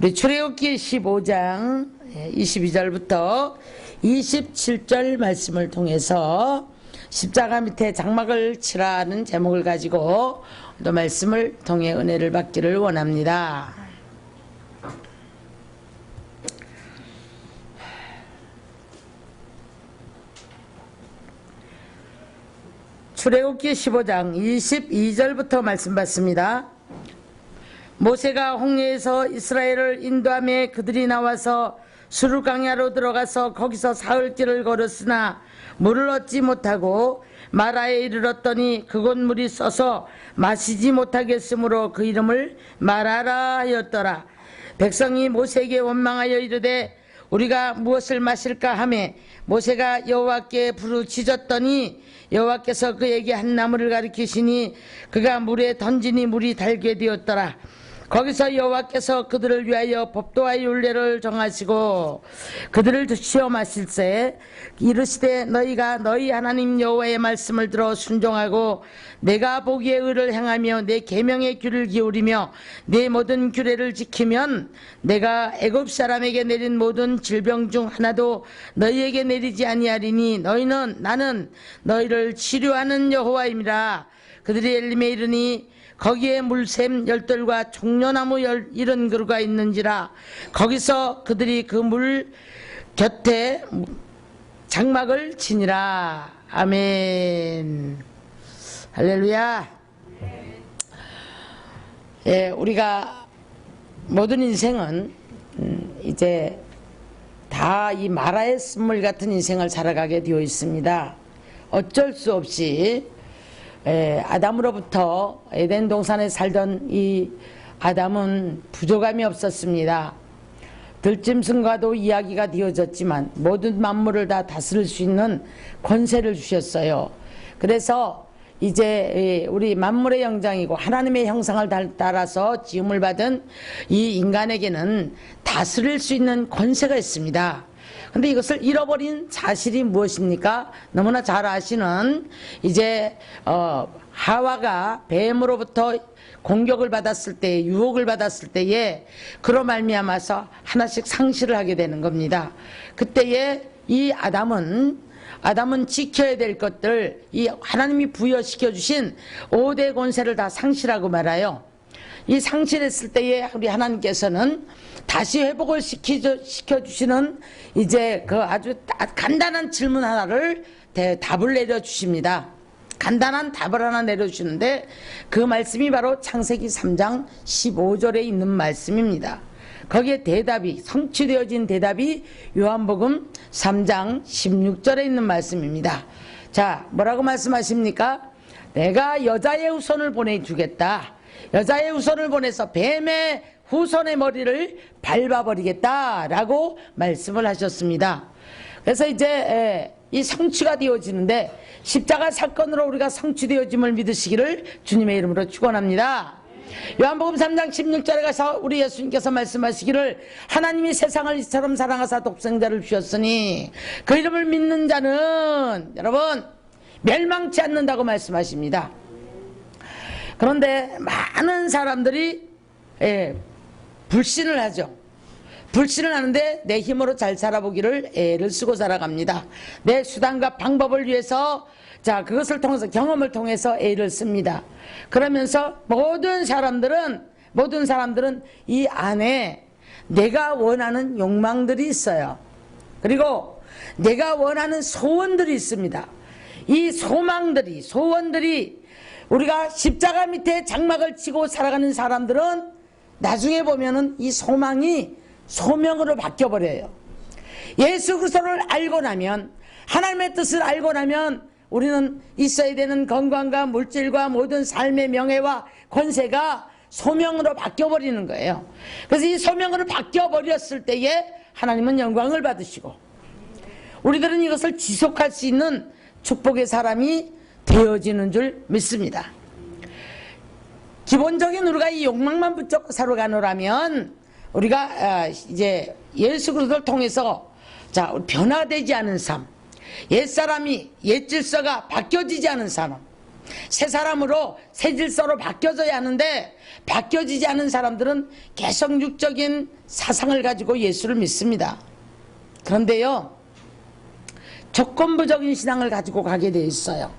우리 출애굽기 15장 22절부터 27절 말씀을 통해서 십자가 밑에 장막을 치라는 제목을 가지고 또 말씀을 통해 은혜를 받기를 원합니다. 출애굽기 15장 22절부터 말씀 받습니다. 모세가 홍해에서 이스라엘을 인도하며 그들이 나와서 수르 광야로 들어가서 거기서 사흘길을 걸었으나 물을 얻지 못하고 마라에 이르렀더니 그곳 물이 써서 마시지 못하겠으므로 그 이름을 마라라 하였더라. 백성이 모세에게 원망하여 이르되 우리가 무엇을 마실까 하매 모세가 여호와께 부르짖었더니 여호와께서 그에게 한 나무를 가리키시니 그가 물에 던지니 물이 달게 되었더라. 거기서 여호와께서 그들을 위하여 법도와 율례를 정하시고 그들을 시험하실세 이르시되 너희가 너희 하나님 여호와의 말씀을 들어 순종하고 내가 보기에 의를 행하며 내 계명의 귀를 기울이며 내 모든 규례를 지키면 내가 애굽 사람에게 내린 모든 질병 중 하나도 너희에게 내리지 아니하리니 너희는 나는 너희를 치료하는 여호와임이라. 그들이 엘림에 이르니 거기에 물샘 열들과 종려나무 이런 그루가 있는지라. 거기서 그들이 그 물 곁에 장막을 치니라. 아멘. 할렐루야. 예, 우리가 모든 인생은 이제 다 이 마라의 쓴물 같은 인생을 살아가게 되어 있습니다. 어쩔 수 없이 아담으로부터 에덴 동산에 살던 이 아담은 부족함이 없었습니다. 들짐승과도 이야기가 되어졌지만 모든 만물을 다 다스릴 수 있는 권세를 주셨어요. 그래서 이제 우리 만물의 영장이고 하나님의 형상을 따라서 지음을 받은 이 인간에게는 다스릴 수 있는 권세가 있습니다. 근데 이것을 잃어버린 사실이 무엇입니까? 너무나 잘 아시는 이제 하와가 뱀으로부터 공격을 받았을 때, 유혹을 받았을 때에 그로 말미암아서 하나씩 상실을 하게 되는 겁니다. 그때에 이 아담은 지켜야 될 것들, 이 하나님이 부여시켜 주신 5대 권세를 다 상실하고 말아요. 이 상실했을 때에 우리 하나님께서는 다시 회복을 시켜주시는 이제 그 아주 간단한 질문 하나를 답을 내려주십니다. 간단한 답을 하나 내려주시는데 그 말씀이 바로 창세기 3장 15절에 있는 말씀입니다. 거기에 대답이 성취되어진 대답이 요한복음 3장 16절에 있는 말씀입니다. 자, 뭐라고 말씀하십니까? 내가 여자의 후손을 보내주겠다. 여자의 후손을 보내서 뱀의 후손의 머리를 밟아버리겠다라고 말씀을 하셨습니다. 그래서 이제 이 성취가 되어지는데 십자가 사건으로 우리가 성취되어짐을 믿으시기를 주님의 이름으로 축원합니다. 요한복음 3장 16절에 가서 우리 예수님께서 말씀하시기를 하나님이 세상을 이처럼 사랑하사 독생자를 주셨으니 그 이름을 믿는 자는 여러분 멸망치 않는다고 말씀하십니다. 그런데 많은 사람들이 불신을 하죠. 불신을 하는데 내 힘으로 잘 살아보기를 애를 쓰고 살아갑니다. 내 수단과 방법을 위해서 그것을 통해서 경험을 통해서 애를 씁니다. 그러면서 모든 사람들은 이 안에 내가 원하는 욕망들이 있어요. 그리고 내가 원하는 소원들이 있습니다. 이 소원들이 우리가 십자가 밑에 장막을 치고 살아가는 사람들은 나중에 보면은 이 소망이 소명으로 바뀌어버려요. 예수 그리스도를 알고 나면, 하나님의 뜻을 알고 나면 우리는 있어야 되는 건강과 물질과 모든 삶의 명예와 권세가 소명으로 바뀌어버리는 거예요. 그래서 이 소명으로 바뀌어버렸을 때에 하나님은 영광을 받으시고 우리들은 이것을 지속할 수 있는 축복의 사람이 되어지는 줄 믿습니다. 기본적인 우리가 이 욕망만 붙잡고 살아가노라면 우리가 이제 예수 그리스도를 통해서 변화되지 않은 삶, 옛사람이 옛 질서가 바뀌어지지 않은 삶, 새 사람으로 새 질서로 바뀌어져야 하는데 바뀌어지지 않은 사람들은 계속 육적인 사상을 가지고 예수를 믿습니다. 그런데요, 조건부적인 신앙을 가지고 가게 돼 있어요.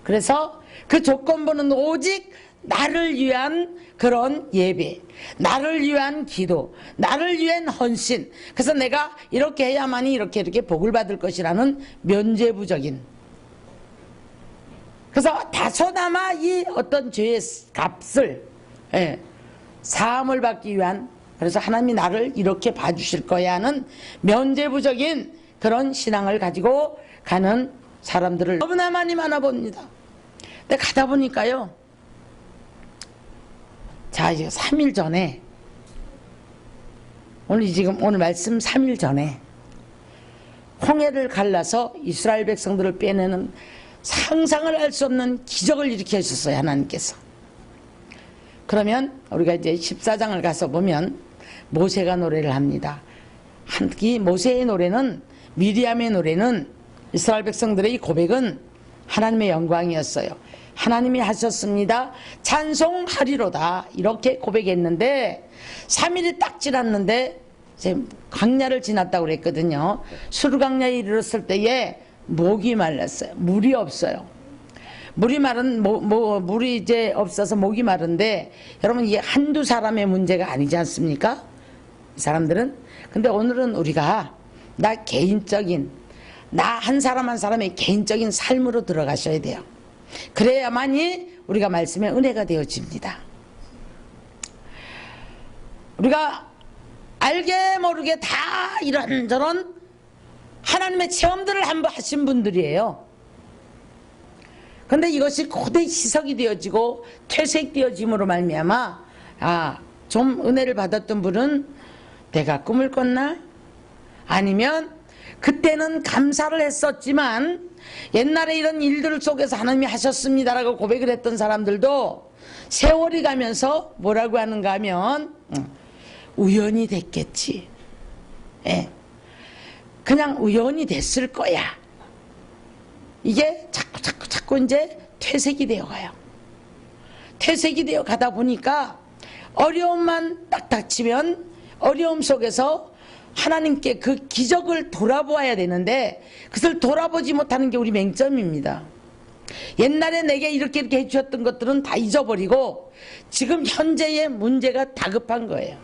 그래서 그 조건부는 오직 나를 위한 그런 예배, 나를 위한 기도, 나를 위한 헌신, 그래서 내가 이렇게 해야만이 이렇게 복을 받을 것이라는 면죄부적인, 그래서 다소나마 이 어떤 죄의 값을, 사함을 받기 위한, 그래서 하나님이 나를 이렇게 봐주실 거야 하는 면죄부적인 그런 신앙을 가지고 가는 사람들을 너무나 많이 만나봅니다. 근데 가다 보니까요, 자, 이제 3일 전에, 오늘 말씀 3일 전에 홍해를 갈라서 이스라엘 백성들을 빼내는 상상을 할 수 없는 기적을 일으켜 주셨어요, 하나님께서. 그러면 우리가 이제 14장을 가서 보면 모세가 노래를 합니다. 이 모세의 노래는, 미리암의 노래는, 이스라엘 백성들의 이 고백은 하나님의 영광이었어요. 하나님이 하셨습니다, 찬송하리로다, 이렇게 고백했는데 3일이 딱 지났는데 이제 광야를 지났다고 그랬거든요. 수르광야에 이르렀을 때에 목이 말랐어요. 물이 없어요. 물이 이제 없어서 목이 마른데, 여러분 이게 한두 사람의 문제가 아니지 않습니까? 이 사람들은. 근데 오늘은 우리가 나 한 사람 한 사람의 개인적인 삶으로 들어가셔야 돼요. 그래야만이 우리가 말씀의 은혜가 되어집니다. 우리가 알게 모르게 다 이런저런 하나님의 체험들을 한번 하신 분들이에요. 그런데 이것이 고대의 희석이 되어지고 퇴색되어짐으로 말미암아, 좀 은혜를 받았던 분은 내가 꿈을 꿨나? 아니면 그때는 감사를 했었지만 옛날에 이런 일들 속에서 하나님이 하셨습니다라고 고백을 했던 사람들도 세월이 가면서 뭐라고 하는가 하면 우연이 됐겠지, 그냥 우연이 됐을 거야, 이게 자꾸 이제 퇴색이 되어 가요. 퇴색이 되어 가다 보니까 어려움만 딱 닥치면 어려움 속에서 하나님께 그 기적을 돌아보아야 되는데 그것을 돌아보지 못하는 게 우리 맹점입니다. 옛날에 내게 이렇게 해주셨던 것들은 다 잊어버리고 지금 현재의 문제가 다급한 거예요.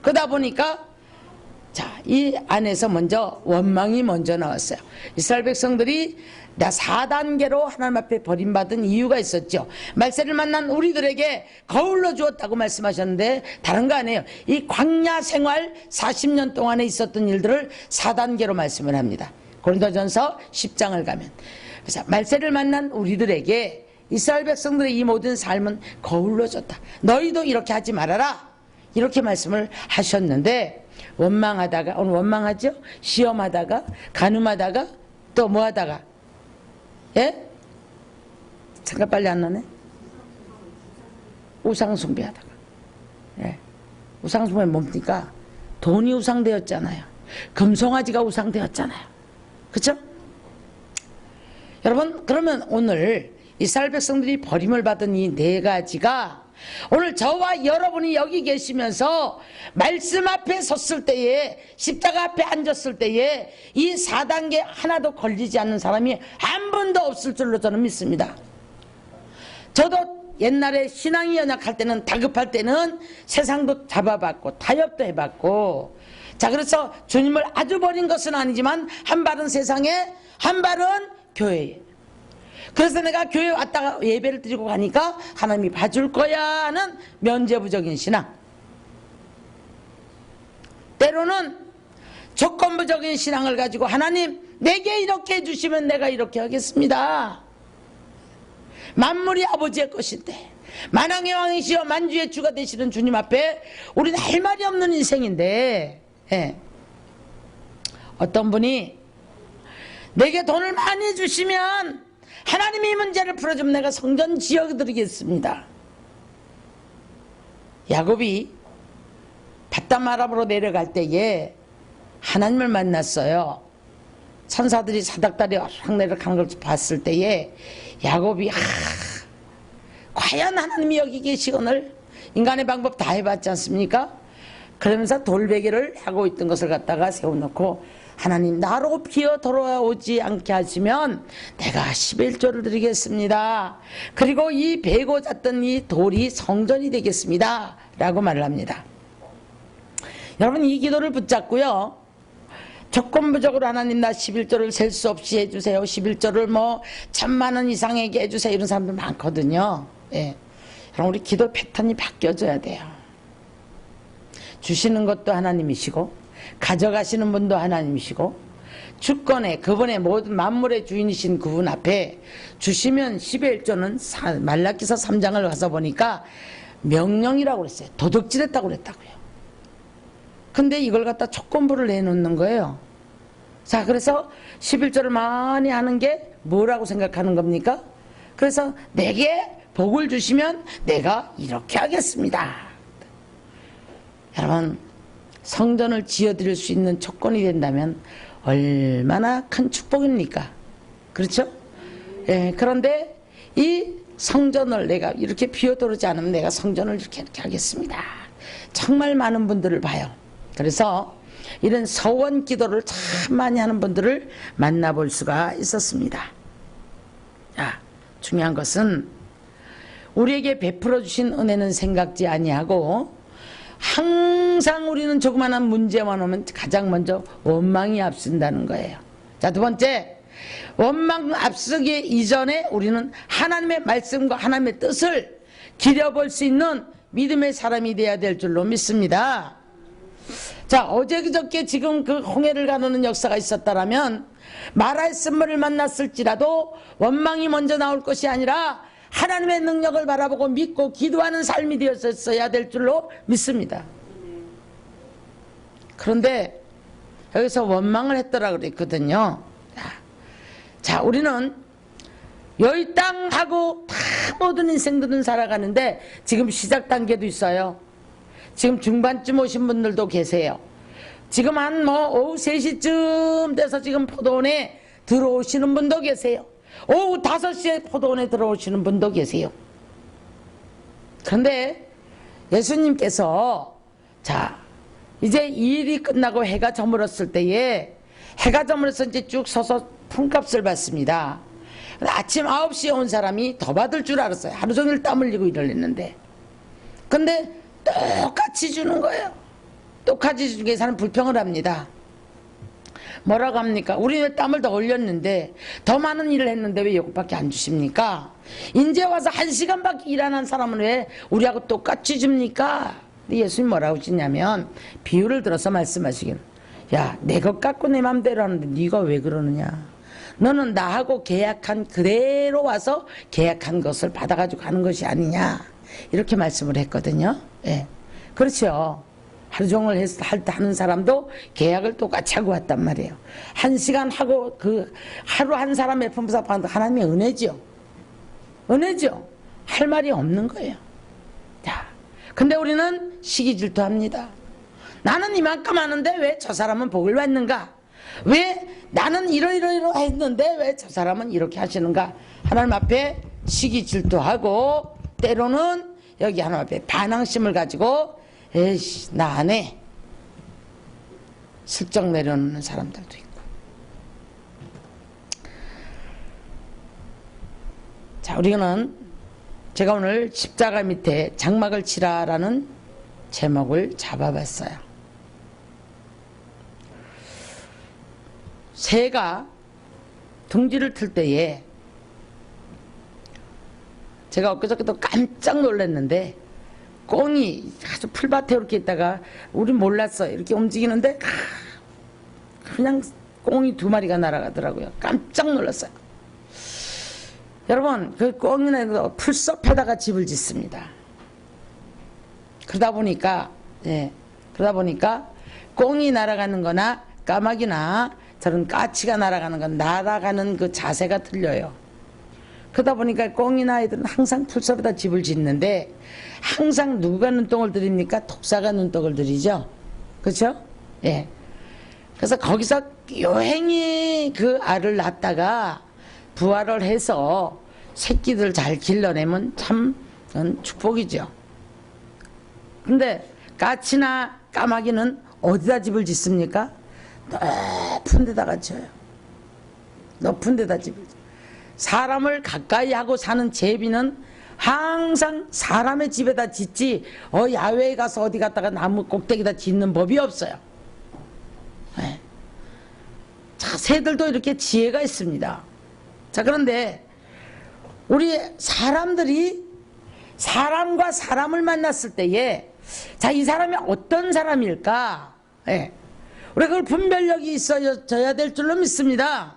그러다 보니까 이 안에서 먼저 원망이 먼저 나왔어요. 이스라엘 백성들이 4단계로 하나님 앞에 버림받은 이유가 있었죠. 말세를 만난 우리들에게 거울로 주었다고 말씀하셨는데 다른 거 아니에요. 이 광야 생활 40년 동안에 있었던 일들을 4단계로 말씀을 합니다. 고린도전서 10장을 가면. 그래서 말세를 만난 우리들에게 이스라엘 백성들의 이 모든 삶은 거울로 줬다. 너희도 이렇게 하지 말아라, 이렇게 말씀을 하셨는데, 원망하다가, 오늘 원망하죠? 시험하다가, 간음하다가, 또 뭐 하다가, 생각 빨리 안 나네? 우상숭배하다가. 우상숭배 뭡니까? 돈이 우상되었잖아요. 금송아지가 우상되었잖아요. 그쵸? 여러분, 그러면 오늘 이스라엘 백성들이 버림을 받은 이 4가지가 오늘 저와 여러분이 여기 계시면서 말씀 앞에 섰을 때에, 십자가 앞에 앉았을 때에 이 4단계 하나도 걸리지 않는 사람이 한 분도 없을 줄로 저는 믿습니다. 저도 옛날에 신앙이 연약할 때는, 다급할 때는 세상도 잡아봤고 타협도 해봤고, 그래서 주님을 아주 버린 것은 아니지만 한 발은 세상에, 한 발은 교회에. 그래서 내가 교회 왔다가 예배를 드리고 가니까 하나님이 봐줄 거야 하는 면죄부적인 신앙, 때로는 조건부적인 신앙을 가지고 하나님 내게 이렇게 해주시면 내가 이렇게 하겠습니다. 만물이 아버지의 것인데, 만왕의 왕이시여 만주의 주가 되시는 주님 앞에 우리는 할 말이 없는 인생인데, 어떤 분이 내게 돈을 많이 주시면 하나님이 이 문제를 풀어주면 내가 성전 지어드리겠습니다. 야곱이 바닷 아람으로 내려갈 때에 하나님을 만났어요. 천사들이 사닥다리 오르락내리락 하는 걸 봤을 때에 야곱이 과연 하나님이 여기 계시거늘 인간의 방법 다 해봤지 않습니까? 그러면서 돌베개를 하고 있던 것을 갖다가 세워놓고 하나님 나로 기어 돌아오지 않게 하시면 내가 11조를 드리겠습니다. 그리고 이 베고 잤던 이 돌이 성전이 되겠습니다. 라고 말을 합니다. 여러분 이 기도를 붙잡고요. 조건부적으로 하나님 나 11조를 셀 수 없이 해주세요. 11조를 뭐 1000만원 이상에게 해주세요. 이런 사람들 많거든요. 예. 그럼 우리 기도 패턴이 바뀌어져야 돼요. 주시는 것도 하나님이시고 가져가시는 분도 하나님이시고 주권의 그분의 모든 만물의 주인이신 그분 앞에 주시면 11조는 말라기서 3장을 가서 보니까 명령이라고 그랬어요. 도둑질했다고 그랬다고요. 근데 이걸 갖다 조건부를 내놓는 거예요. 자, 그래서 11조를 많이 하는 게 뭐라고 생각하는 겁니까? 그래서 내게 복을 주시면 내가 이렇게 하겠습니다. 여러분 성전을 지어드릴 수 있는 조건이 된다면 얼마나 큰 축복입니까? 그렇죠? 예, 그런데 이 성전을 내가 이렇게 비워두지 않으면 내가 성전을 이렇게 하겠습니다. 정말 많은 분들을 봐요. 그래서 이런 서원 기도를 참 많이 하는 분들을 만나볼 수가 있었습니다. 중요한 것은 우리에게 베풀어 주신 은혜는 생각지 아니하고 항상 우리는 조그마한 문제만 오면 가장 먼저 원망이 앞선다는 거예요. 자, 두 번째, 원망 앞서기 이전에 우리는 하나님의 말씀과 하나님의 뜻을 기려볼 수 있는 믿음의 사람이 되어야 될 줄로 믿습니다. 자, 어제 그저께 지금 그 홍해를 가누는 역사가 있었다라면 마라의 쓴물을 만났을지라도 원망이 먼저 나올 것이 아니라 하나님의 능력을 바라보고 믿고 기도하는 삶이 되었어야 될 줄로 믿습니다. 그런데 여기서 원망을 했더라 그랬거든요. 자, 우리는 여기 땅하고 다 모든 인생들은 살아가는데 지금 시작 단계도 있어요. 지금 중반쯤 오신 분들도 계세요. 지금 한 오후 3시쯤 돼서 지금 포도원에 들어오시는 분도 계세요. 오후 5시에 포도원에 들어오시는 분도 계세요. 그런데 예수님께서 자 이제 이 일이 끝나고 해가 저물었을 때에 해가 저물어서 이제 쭉 서서 품값을 받습니다. 아침 9시에 온 사람이 더 받을 줄 알았어요. 하루 종일 땀 흘리고 일을 했는데. 근데 똑같이 주는 거예요. 똑같이 주기 위해서는 불평을 합니다. 뭐라고 합니까? 우리는 땀을 더 흘렸는데 더 많은 일을 했는데 왜 이것밖에 안 주십니까? 이제 와서 1시간밖에 일 안 한 사람은 왜 우리하고 똑같이 줍니까? 예수님 뭐라고 하시냐면 비유를 들어서 말씀하시길, 야, 내 것 갖고 내 맘대로 하는데 네가 왜 그러느냐? 너는 나하고 계약한 그대로 와서 계약한 것을 받아가지고 가는 것이 아니냐? 이렇게 말씀을 했거든요. 예, 그렇죠. 하루 종일 하는 사람도 계약을 똑같이 하고 왔단 말이에요. 1시간 하고 그 하루 한 사람의 품부사 받는 하나님의 은혜죠. 은혜죠. 할 말이 없는 거예요. 자, 근데 우리는 시기 질투합니다. 나는 이만큼 하는데 왜 저 사람은 복을 받는가? 왜 나는 이러 했는데 왜 저 사람은 이렇게 하시는가? 하나님 앞에 시기 질투하고 때로는 여기 하나님 앞에 반항심을 가지고 에이씨 나 안 해 슬쩍 내려놓는 사람들도 있고. 자, 우리는 제가 오늘 십자가 밑에 장막을 치라라는 제목을 잡아봤어요. 새가 둥지를 틀 때에 제가 엊그저께도 깜짝 놀랐는데 꽁이 아주 풀밭에 이렇게 있다가 우린 몰랐어요. 이렇게 움직이는데 그냥 꽁이 2마리가 날아가더라고요. 깜짝 놀랐어요. 여러분, 그 꽁이는 풀숲에다가 집을 짓습니다. 그러다 보니까 꽁이 날아가는 거나 까마귀나 저런 까치가 날아가는 건 날아가는 그 자세가 틀려요. 그러다 보니까 꽁이나 아이들은 항상 풀숲에다 집을 짓는데 항상 누가 눈독을 들입니까? 독사가 눈독을 들이죠. 그렇죠? 예. 그래서 거기서 요행히 그 알을 낳다가 부화를 해서 새끼들 잘 길러내면 참 축복이죠. 근데 까치나 까마귀는 어디다 집을 짓습니까? 높은 데다가 지어요. 높은 데다 집을 지어요. 사람을 가까이 하고 사는 제비는 항상 사람의 집에다 짓지 야외에 가서 어디 갔다가 나무 꼭대기다 짓는 법이 없어요. 네. 자, 새들도 이렇게 지혜가 있습니다. 자, 그런데 우리 사람들이 사람과 사람을 만났을 때에 자, 이 사람이 어떤 사람일까? 네. 우리가 그걸 분별력이 있어야 될 줄로 믿습니다.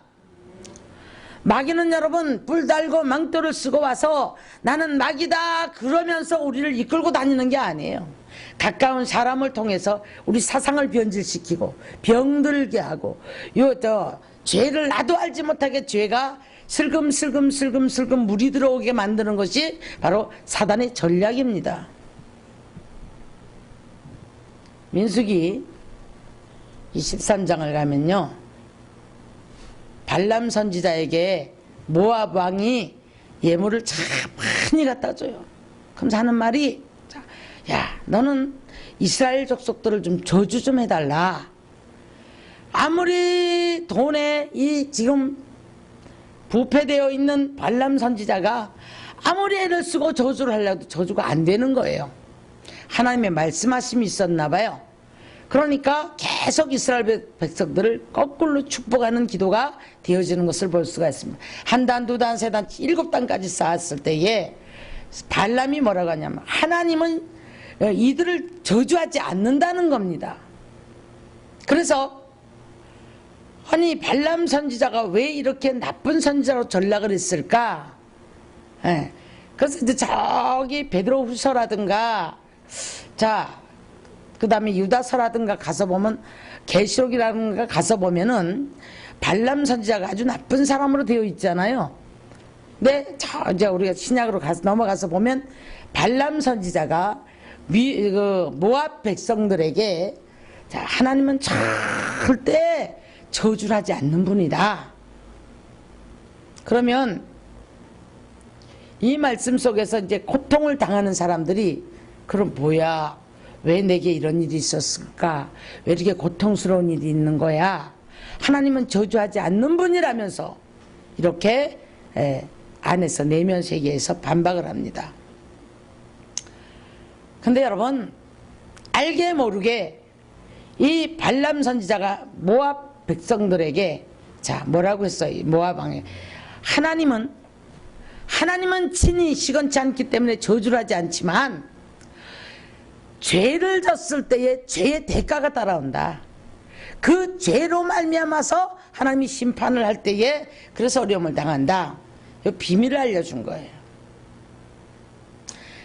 마귀는 여러분 뿔 달고 망토를 쓰고 와서 나는 마귀다 그러면서 우리를 이끌고 다니는 게 아니에요. 가까운 사람을 통해서 우리 사상을 변질시키고 병들게 하고 죄를 나도 알지 못하게 죄가 슬금슬금 물이 들어오게 만드는 것이 바로 사단의 전략입니다. 민수기 23장을 가면요, 발람 선지자에게 모압 왕이 예물을 참 많이 갖다 줘요. 그럼 하는 말이, 야, 너는 이스라엘 족속들을 좀 저주 좀 해달라. 아무리 돈에 이 지금 부패되어 있는 발람 선지자가 아무리 애를 쓰고 저주를 하려도 저주가 안 되는 거예요. 하나님의 말씀하심이 있었나 봐요. 그러니까 계속 이스라엘 백성들을 거꾸로 축복하는 기도가 되어지는 것을 볼 수가 있습니다. 한 단, 두 단, 세 단, 7단까지 쌓았을 때에 발람이 뭐라고 하냐면 하나님은 이들을 저주하지 않는다는 겁니다. 그래서 아니 발람 선지자가 왜 이렇게 나쁜 선지자로 전락을 했을까? 그래서 이제 저기 베드로 후서라든가 자 그 다음에 유다서라든가 가서 보면 계시록이라든가 가서 보면은 발람 선지자가 아주 나쁜 사람으로 되어 있잖아요. 근데 이제 우리가 신약으로 넘어가서 보면 발람 선지자가 모압 백성들에게 자, 하나님은 절대 저주를 하지 않는 분이다. 그러면 이 말씀 속에서 이제 고통을 당하는 사람들이 그럼 뭐야? 왜 내게 이런 일이 있었을까? 왜 이렇게 고통스러운 일이 있는 거야? 하나님은 저주하지 않는 분이라면서 이렇게 안에서 내면 세계에서 반박을 합니다. 근데 여러분 알게 모르게 이 발람 선지자가 모압 백성들에게 자 뭐라고 했어요? 모압 왕에 하나님은 친히 시건치 않기 때문에 저주를 하지 않지만 죄를 졌을 때에 죄의 대가가 따라온다. 그 죄로 말미암아서 하나님이 심판을 할 때에 그래서 어려움을 당한다. 이 비밀을 알려준 거예요.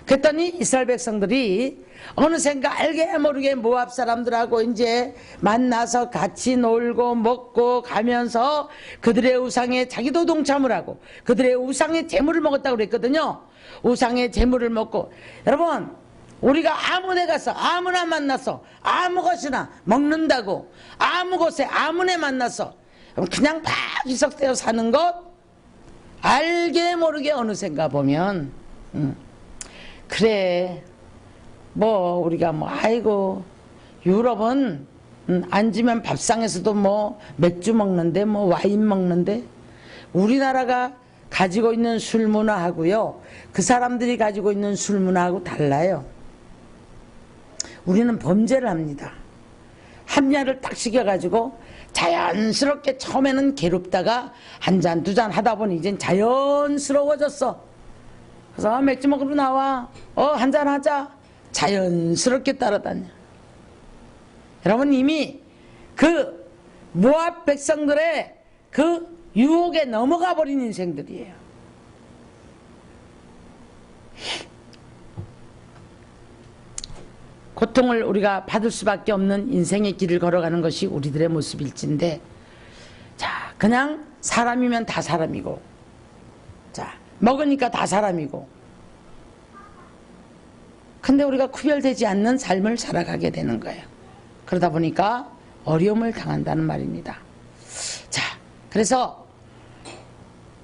그랬더니 이스라엘 백성들이 어느샌가 알게 모르게 모압 사람들하고 이제 만나서 같이 놀고 먹고 가면서 그들의 우상에 자기도 동참을 하고 그들의 우상의 재물을 먹었다고 그랬거든요. 우상의 재물을 먹고 여러분 우리가 아무 데 가서 아무나 만나서 아무 것이나 먹는다고 아무 곳에 아무나 만나서 그냥 막 희석되어 사는 것 알게 모르게 어느샌가 보면 그래 뭐 우리가 뭐 아이고 유럽은 앉으면 밥상에서도 뭐 맥주 먹는데 뭐 와인 먹는데 우리나라가 가지고 있는 술 문화하고요 그 사람들이 가지고 있는 술 문화하고 달라요. 우리는 범죄를 합니다. 합리화를 딱 시켜가지고 자연스럽게 처음에는 괴롭다가 한 잔 두 잔 하다 보니 이젠 자연스러워졌어. 그래서 맥주 먹으러 나와 한 잔 하자 자연스럽게 따라다녀. 여러분 이미 그 모압 백성들의 그 유혹에 넘어가 버린 인생들이에요. 고통을 우리가 받을 수밖에 없는 인생의 길을 걸어가는 것이 우리들의 모습일진데 자 그냥 사람이면 다 사람이고 자 먹으니까 다 사람이고 근데 우리가 구별되지 않는 삶을 살아가게 되는 거예요. 그러다 보니까 어려움을 당한다는 말입니다. 자, 그래서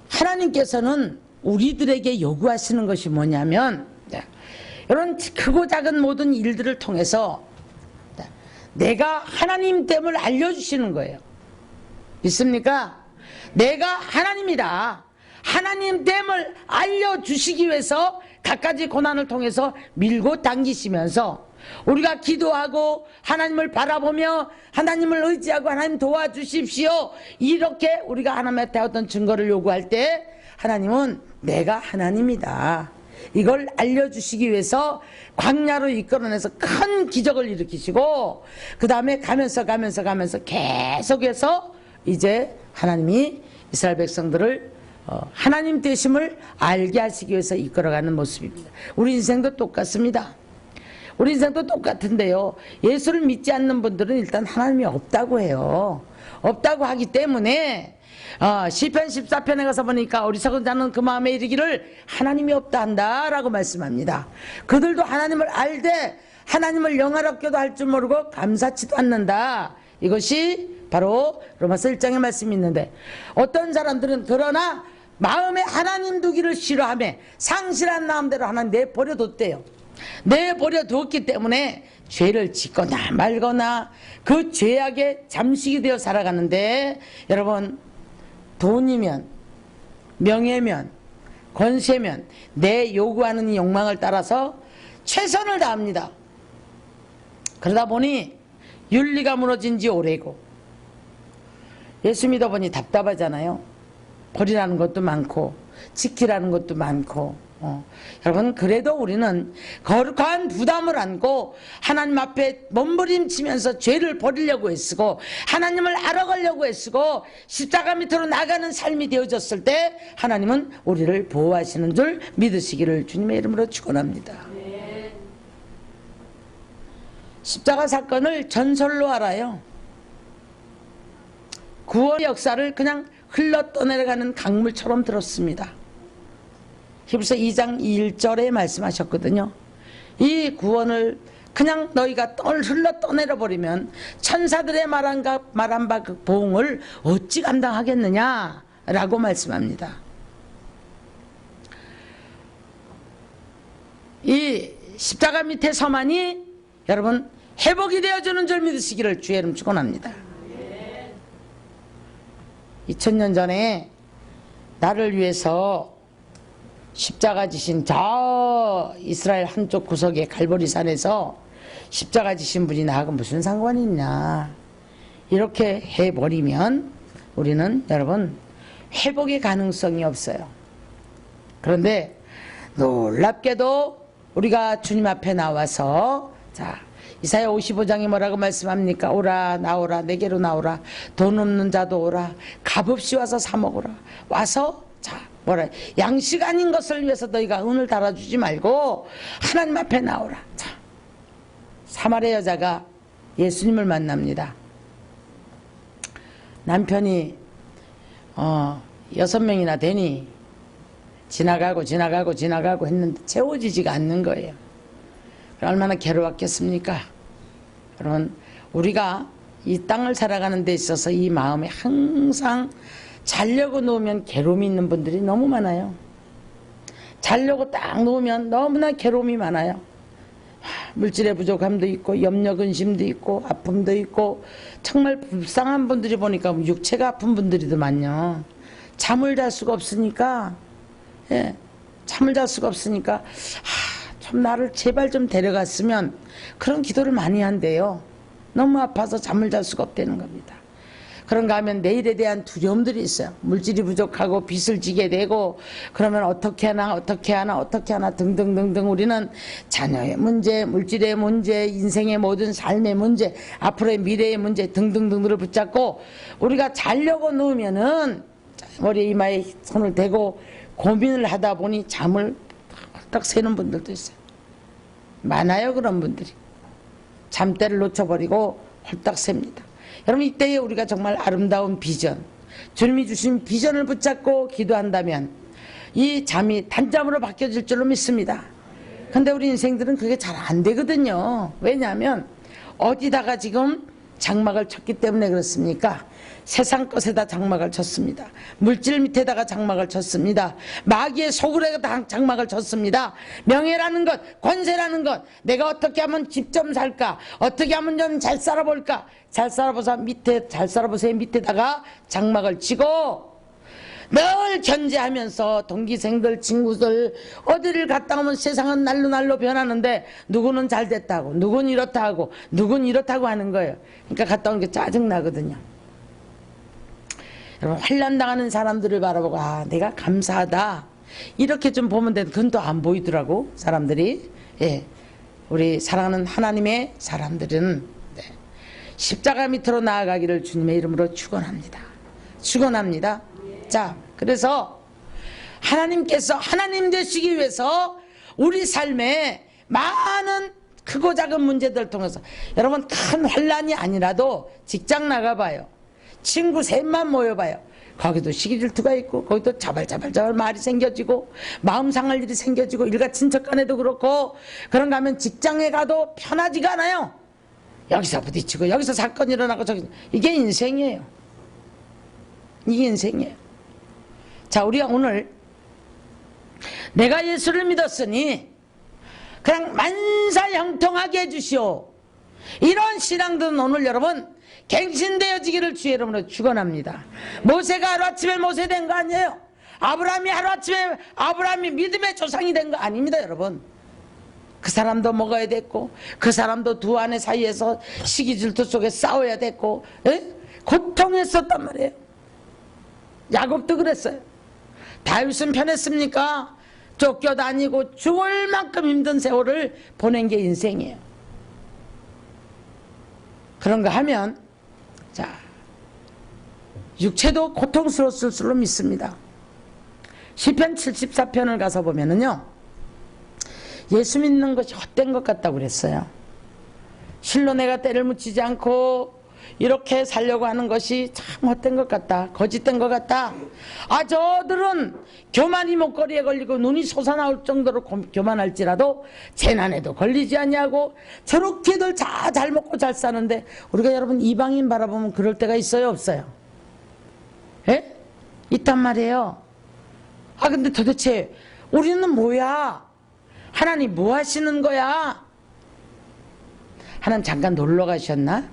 하나님께서는 우리들에게 요구하시는 것이 뭐냐면, 이런 크고 작은 모든 일들을 통해서 내가 하나님됨을 알려주시는 거예요. 믿습니까? 내가 하나님이다. 하나님됨을 알려주시기 위해서 갖가지 고난을 통해서 밀고 당기시면서 우리가 기도하고 하나님을 바라보며 하나님을 의지하고 하나님 도와주십시오, 이렇게 우리가 하나님한테 어떤 증거를 요구할 때 하나님은 내가 하나님이다, 이걸 알려주시기 위해서 광야로 이끌어내서 큰 기적을 일으키시고, 그 다음에 가면서 계속해서 이제 하나님이 이스라엘 백성들을 하나님 되심을 알게 하시기 위해서 이끌어가는 모습입니다. 우리 인생도 똑같습니다. 우리 인생도 똑같은데요, 예수를 믿지 않는 분들은 일단 하나님이 없다고 해요. 없다고 하기 때문에 시편 14편에 가서 보니까 어리석은 자는 그 마음에 이르기를 하나님이 없다 한다 라고 말씀합니다. 그들도 하나님을 알되 하나님을 영화롭게도 할 줄 모르고 감사치도 않는다. 이것이 바로 로마서 1장의 말씀이 있는데, 어떤 사람들은 그러나 마음에 하나님 두기를 싫어하며 상실한 마음대로 하나님 내버려뒀대요. 내버려두었기 때문에 죄를 짓거나 말거나 그 죄악에 잠식이 되어 살아가는데, 여러분, 돈이면, 명예면, 권세면 내 요구하는 이 욕망을 따라서 최선을 다합니다. 그러다 보니 윤리가 무너진 지 오래고, 예수 믿어보니 답답하잖아요. 버리라는 것도 많고 지키라는 것도 많고. 여러분, 그래도 우리는 거룩한 부담을 안고 하나님 앞에 몸부림치면서 죄를 버리려고 애쓰고 하나님을 알아가려고 애쓰고 십자가 밑으로 나가는 삶이 되어졌을 때 하나님은 우리를 보호하시는 줄 믿으시기를 주님의 이름으로 축원합니다. 십자가 사건을 전설로 알아요. 구원의 역사를 그냥 흘러 떠내려가는 강물처럼 들었습니다. 히브리서 2장 1절에 말씀하셨거든요. 이 구원을 그냥 너희가 흘러 떠내려 버리면 천사들의 말한 바 그 보응을 어찌 감당하겠느냐 라고 말씀합니다. 이 십자가 밑에 서만이 여러분 회복이 되어주는 줄 믿으시기를 주의 이름 축원합니다. 2000년 전에 나를 위해서 십자가 지신 저 이스라엘 한쪽 구석의 갈보리 산에서 십자가 지신 분이 나하고 무슨 상관이 있냐, 이렇게 해버리면 우리는 여러분 회복의 가능성이 없어요. 그런데 놀랍게도 우리가 주님 앞에 나와서, 자, 이사야 55장이 뭐라고 말씀합니까? 오라 나오라, 내게로 나오라, 돈 없는 자도 오라, 값없이 와서 사 먹으라. 와서, 자, 뭐라, 양식 아닌 것을 위해서 너희가 은을 달아주지 말고 하나님 앞에 나오라. 자, 사마리아 여자가 예수님을 만납니다. 남편이 6명이나 되니 지나가고 했는데 채워지지가 않는 거예요. 얼마나 괴로웠겠습니까? 여러분, 우리가 이 땅을 살아가는 데 있어서 이 마음에 항상 자려고 누우면 괴로움이 있는 분들이 너무 많아요. 자려고 딱 누우면 너무나 괴로움이 많아요. 물질의 부족함도 있고 염려 근심도 있고 아픔도 있고, 정말 불쌍한 분들이 보니까 육체가 아픈 분들이 더 많요. 잠을 잘 수가 없으니까, 잠을 잘 수가 없으니까 좀 나를 제발 좀 데려갔으면, 그런 기도를 많이 한대요. 너무 아파서 잠을 잘 수가 없다는 겁니다. 그런가 하면 내일에 대한 두려움들이 있어요. 물질이 부족하고 빚을 지게 되고, 그러면 어떻게 하나 등등등등. 우리는 자녀의 문제, 물질의 문제, 인생의 모든 삶의 문제, 앞으로의 미래의 문제 등등등들을 붙잡고 우리가 자려고 누우면은 머리 이마에 손을 대고 고민을 하다 보니 잠을 딱 새는 분들도 있어요. 많아요, 그런 분들이. 잠대를 놓쳐버리고 홀딱 셉니다. 여러분, 이때에 우리가 정말 아름다운 비전, 주님이 주신 비전을 붙잡고 기도한다면 이 잠이 단잠으로 바뀌어질 줄로 믿습니다. 근데 우리 인생들은 그게 잘 안 되거든요. 왜냐하면 어디다가 지금 장막을 쳤기 때문에 그렇습니까? 세상 것에다 장막을 쳤습니다. 물질 밑에다가 장막을 쳤습니다. 마귀의 소굴에다 장막을 쳤습니다. 명예라는 것, 권세라는 것, 내가 어떻게 하면 집 좀 살까, 어떻게 하면 좀 잘 살아볼까, 잘 살아보세요 밑에다가 장막을 치고 늘 견제하면서 동기생들, 친구들 어디를 갔다 오면 세상은 날로 변하는데 누구는 잘 됐다고, 누구는 이렇다 하고, 누구는 이렇다고 하는 거예요. 그러니까 갔다 오는 게 짜증나거든요. 여러분, 환난당하는 사람들을 바라보고 아, 내가 감사하다 이렇게 좀 보면 되는데 그건 또 안 보이더라고 사람들이. 예, 우리 사랑하는 하나님의 사람들은 십자가 밑으로 나아가기를 주님의 이름으로 축원합니다. 축원합니다. 자, 그래서 하나님께서 하나님 되시기 위해서 우리 삶에 많은 크고 작은 문제들을 통해서 여러분 큰 환난이 아니라도 직장 나가봐요. 친구 셋만 모여봐요. 거기도 시기 질투가 있고 거기도 자발자발 말이 생겨지고 마음 상할 일이 생겨지고 일가 친척 간에도 그렇고 그런가 하면 직장에 가도 편하지가 않아요. 여기서 부딪히고 여기서 사건이 일어나고 저기 이게 인생이에요. 이게 인생이에요. 자, 우리가 오늘 내가 예수를 믿었으니 그냥 만사형통하게 해주시오. 이런 신앙들은 오늘 여러분 갱신되어지기를 주의 이름으로 축원합니다. 모세가 하루아침에 모세 된 거 아니에요. 아브라함이 하루아침에 아브라함이 믿음의 조상이 된 거 아닙니다. 여러분, 그 사람도 먹어야 됐고 그 사람도 두 아내 사이에서 시기질투 속에 싸워야 됐고 고통했었단 말이에요. 야곱도 그랬어요. 다윗은 편했습니까? 쫓겨다니고 죽을 만큼 힘든 세월을 보낸 게 인생이에요. 그런가 하면 자, 육체도 고통스러웠을 줄로 믿습니다. 시편 74편을 가서 보면은요, 예수 믿는 것이 헛된 것 같다고 그랬어요. 실로 내가 때를 묻히지 않고 이렇게 살려고 하는 것이 참 헛된 것 같다, 거짓된 것 같다. 아, 저들은 교만이 목걸이에 걸리고 눈이 솟아나올 정도로 교만할지라도 재난에도 걸리지 않냐고 저렇게들 잘 먹고 잘 사는데 우리가 여러분 이방인 바라보면 그럴 때가 있어요, 없어요? 예? 있단 말이에요. 아, 근데 도대체 우리는 뭐야? 하나님 뭐 하시는 거야? 하나님 잠깐 놀러 가셨나?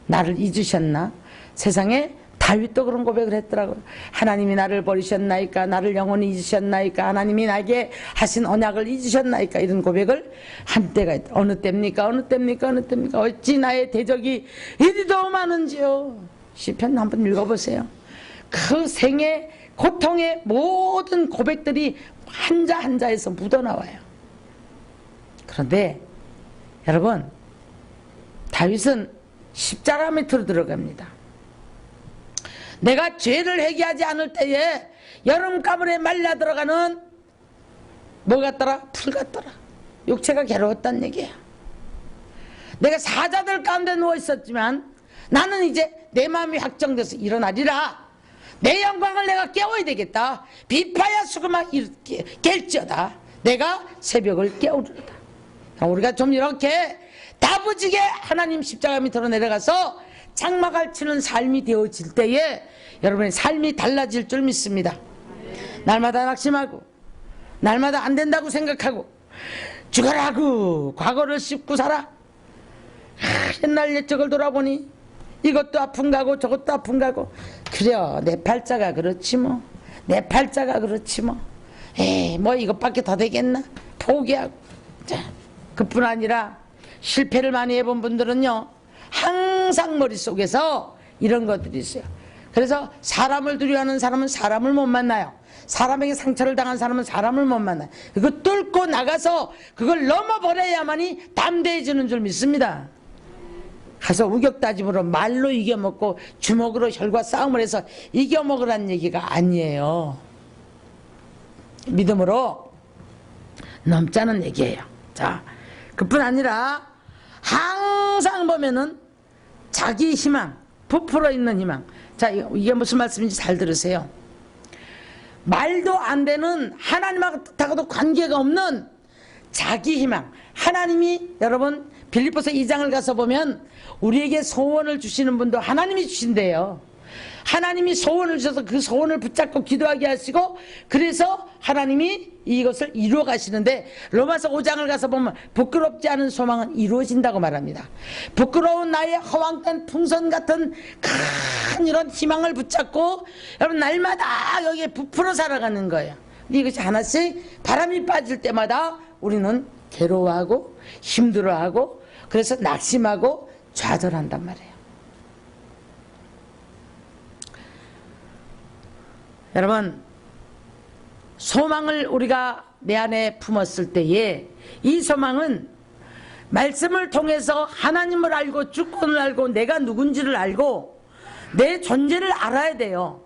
나를 잊으셨나? 세상에 다윗도 그런 고백을 했더라고요. 하나님이 나를 버리셨나이까? 나를 영원히 잊으셨나이까? 하나님이 나에게 하신 언약을 잊으셨나이까? 이런 고백을 한 때가 있다. 어느 때입니까? 어느 때입니까? 어느 때입니까? 어찌 나의 대적이 이리도 많은지요. 시편 한번 읽어보세요. 그 생의 고통의 모든 고백들이 한자 한자에서 묻어나와요. 그런데 여러분, 다윗은 십자가 밑으로 들어갑니다. 내가 죄를 회개하지 않을 때에 여름가물에 말라 들어가는 뭐 같더라? 풀 같더라. 육체가 괴로웠단 얘기야. 내가 사자들 가운데 누워 있었지만 나는 이제 내 마음이 확정돼서 일어나리라. 내 영광을 내가 깨워야 되겠다. 비파야 수금아 깰지어다. 내가 새벽을 깨우리로다. 우리가 좀 이렇게 다부지게 하나님 십자가 밑으로 내려가서 장막을 치는 삶이 되어질 때에 여러분의 삶이 달라질 줄 믿습니다. 날마다 낙심하고 날마다 안 된다고 생각하고 죽어라고 과거를 씹고 살아. 옛날 옛적을 돌아보니 이것도 아픈가고 저것도 아픈가고. 그래요, 내 팔자가 그렇지 뭐. 내 팔자가 그렇지 뭐. 에이, 뭐 이것밖에 더 되겠나. 포기하고. 자, 그뿐 아니라 실패를 많이 해본 분들은요, 항상 머릿속에서 이런 것들이 있어요. 그래서 사람을 두려워하는 사람은 사람을 못 만나요. 사람에게 상처를 당한 사람은 사람을 못 만나요. 그거 뚫고 나가서 그걸 넘어버려야만이 담대해지는 줄 믿습니다. 가서 우격다짐으로 말로 이겨먹고 주먹으로 혈과 싸움을 해서 이겨먹으라는 얘기가 아니에요. 믿음으로 넘자는 얘기예요. 자, 그뿐 아니라 항상 보면은 자기 희망, 부풀어 있는 희망. 자, 이게 무슨 말씀인지 잘 들으세요. 말도 안 되는 하나님하고도 관계가 없는 자기 희망. 하나님이 여러분 빌립보서 2장을 가서 보면 우리에게 소원을 주시는 분도 하나님이 주신대요. 하나님이 소원을 주셔서 그 소원을 붙잡고 기도하게 하시고 그래서 하나님이 이것을 이루어 가시는데 로마서 5장을 가서 보면 부끄럽지 않은 소망은 이루어진다고 말합니다. 부끄러운 나의 허황된 풍선 같은 큰 이런 희망을 붙잡고 여러분 날마다 여기에 부풀어 살아가는 거예요. 이것이 하나씩 바람이 빠질 때마다 우리는 괴로워하고 힘들어하고 그래서 낙심하고 좌절한단 말이에요. 여러분, 소망을 우리가 내 안에 품었을 때에 이 소망은 말씀을 통해서 하나님을 알고 주권을 알고 내가 누군지를 알고 내 존재를 알아야 돼요.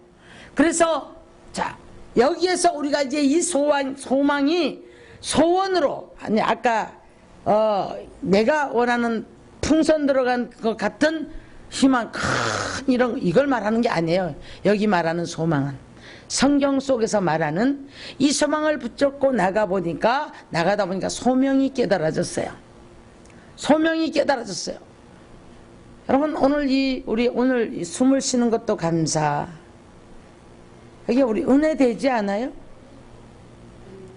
그래서 자 여기에서 우리가 이제 이 소망이 소원으로 아니 아까 내가 원하는 풍선 들어간 것 같은 희망 큰 이걸 말하는 게 아니에요. 여기 말하는 소망은 성경 속에서 말하는 이 소망을 붙잡고 나가다 보니까 소명이 깨달아졌어요. 소명이 깨달아졌어요. 여러분 우리 오늘 숨을 쉬는 것도 감사. 이게 우리 은혜 되지 않아요?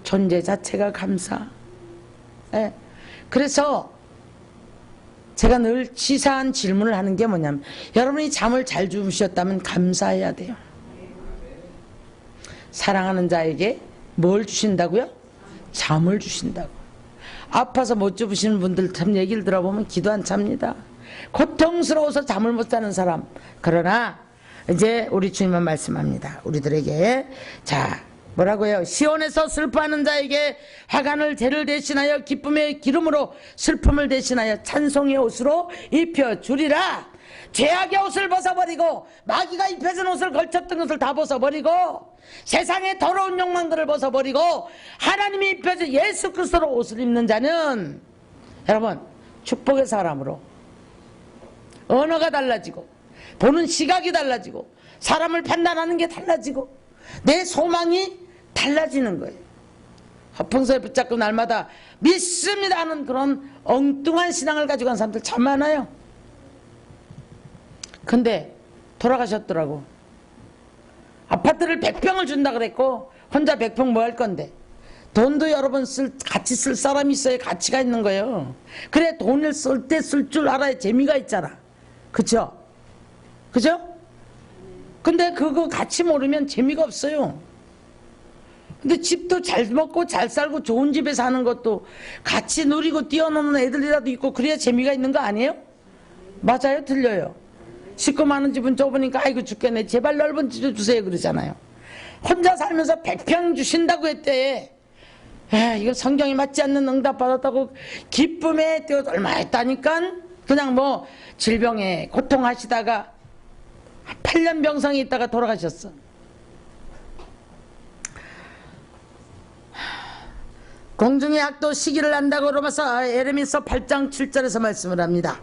존재 자체가 감사. 네. 그래서 제가 늘 치사한 질문을 하는 게 뭐냐면 여러분이 잠을 잘 주무셨다면 감사해야 돼요. 사랑하는 자에게 뭘 주신다고요? 잠을 주신다고. 아파서 못 주무시는 분들 참 얘기를 들어보면 기도 안 찹니다. 고통스러워서 잠을 못 자는 사람. 그러나 이제 우리 주님은 말씀합니다. 우리들에게 자 뭐라고요? 시온에서 슬퍼하는 자에게 화관을 죄를 대신하여 기쁨의 기름으로 슬픔을 대신하여 찬송의 옷으로 입혀주리라. 죄악의 옷을 벗어버리고 마귀가 입혀준 옷을 걸쳤던 것을 다 벗어버리고 세상의 더러운 욕망들을 벗어버리고 하나님이 입혀준 예수 그리스도로 옷을 입는 자는 여러분 축복의 사람으로 언어가 달라지고 보는 시각이 달라지고 사람을 판단하는 게 달라지고 내 소망이 달라지는 거예요. 허풍서에 붙잡고 날마다 믿습니다 하는 그런 엉뚱한 신앙을 가지고 간 사람들 참 많아요. 근데 돌아가셨더라고. 아파트를 100평을 준다 그랬고 혼자 100평 뭐 할 건데 돈도 여러분 같이 쓸 사람이 있어야 가치가 있는 거예요. 그래 돈을 쓸 때 쓸 줄 알아야 재미가 있잖아. 그쵸? 그죠? 근데 그거 같이 모르면 재미가 없어요. 근데 집도 잘 먹고 잘 살고 좋은 집에 사는 것도 같이 누리고 뛰어노는 애들이라도 있고 그래야 재미가 있는 거 아니에요? 맞아요? 틀려요? 식구 많은 집은 좁으니까 아이고 죽겠네 제발 넓은 집 좀 주세요 그러잖아요. 혼자 살면서 100평 주신다고 했대. 이거 성경이 맞지 않는 응답 받았다고 기쁨에 뛰어도 얼마 했다니까. 그냥 뭐 질병에 고통하시다가 8년 병상에 있다가 돌아가셨어. 공중의 악도 시기를 안다고 로마서 에레미서 8장 7절에서 말씀을 합니다.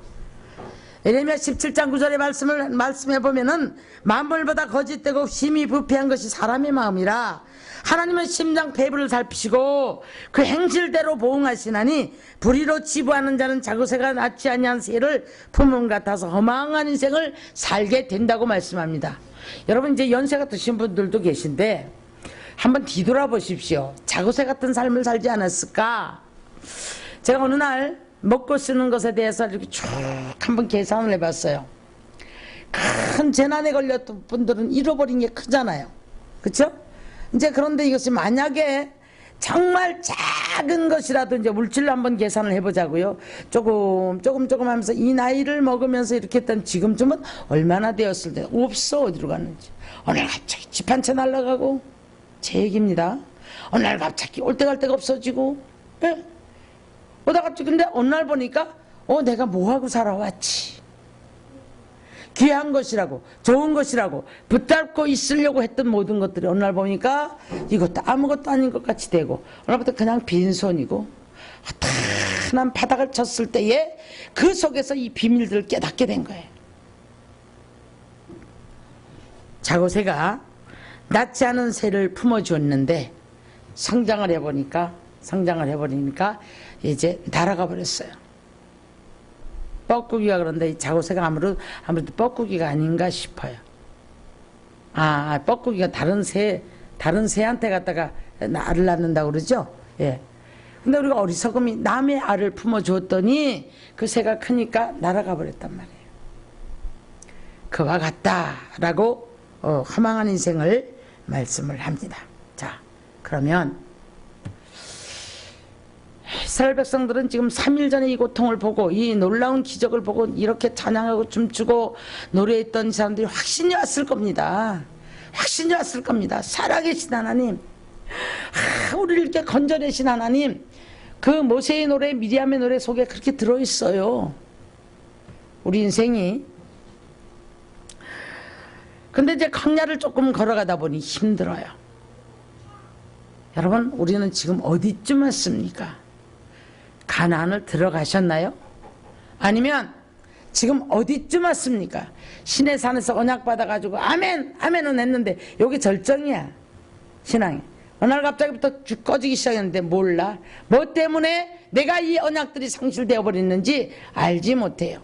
에레미야 17장 9절의 말씀해 보면은 만물보다 거짓되고 힘이 부패한 것이 사람의 마음이라 하나님은 심장 폐부를 살피시고 그 행실대로 보응하시나니 불의로 치부하는 자는 자구새가 낳지 아니한 새를 품은 같아서 허망한 인생을 살게 된다고 말씀합니다. 여러분 이제 연세가 드신 분들도 계신데 한번 뒤돌아보십시오. 자구새 같은 삶을 살지 않았을까? 제가 어느 날 먹고 쓰는 것에 대해서 이렇게 쭉 한번 계산을 해봤어요. 큰 재난에 걸렸던 분들은 잃어버린 게 크잖아요. 그렇죠? 이제 그런데 이것이 만약에 정말 작은 것이라도 이제 물질로 한번 계산을 해보자고요. 조금 하면서 이 나이를 먹으면서 이렇게 했던 지금쯤은 얼마나 되었을 때 없어 어디로 갔는지. 어느 날 갑자기 집 한 채 날아가고 제 얘기입니다. 어느 날 갑자기 올 데 갈 데가 없어지고 오다가 근데 어느 날 보니까 내가 뭐하고 살아왔지. 귀한 것이라고 좋은 것이라고 붙잡고 있으려고 했던 모든 것들이 어느 날 보니까 이것도 아무것도 아닌 것 같이 되고 어느 날부터 그냥 빈손이고 허탄한 바닥을 쳤을 때에 그 속에서 이 비밀들을 깨닫게 된 거예요. 자고새가 낳지 않은 새를 품어주었는데 성장을 해버리니까 이제 날아가 버렸어요. 뻐꾸기가 그런데 이 자고새가 아무래도 뻐꾸기가 아닌가 싶어요. 뻐꾸기가 다른 새한테 갖다가 알을 낳는다고 그러죠. 예. 근데 우리가 어리석음이 남의 알을 품어주었더니 그 새가 크니까 날아가 버렸단 말이에요. 그와 같다라고 허망한 인생을 말씀을 합니다. 자, 그러면 이스라엘 백성들은 지금 3일 전에 이 고통을 보고 이 놀라운 기적을 보고 이렇게 찬양하고 춤추고 노래했던 사람들이 확신이 왔을 겁니다. 확신이 왔을 겁니다. 살아계신 하나님, 우리를 이렇게 건져내신 하나님, 그 모세의 노래, 미리암의 노래 속에 그렇게 들어있어요. 우리 인생이. 근데 이제 광야를 조금 걸어가다 보니 힘들어요. 여러분, 우리는 지금 어디쯤 왔습니까? 가나안을 들어가셨나요? 아니면 지금 어디쯤 왔습니까? 신의 산에서 언약 받아가지고 아멘! 아멘은 했는데 여기 절정이야. 신앙이. 어느 날 갑자기부터 쭉 꺼지기 시작했는데 몰라. 뭐 때문에 내가 이 언약들이 상실되어 버렸는지 알지 못해요.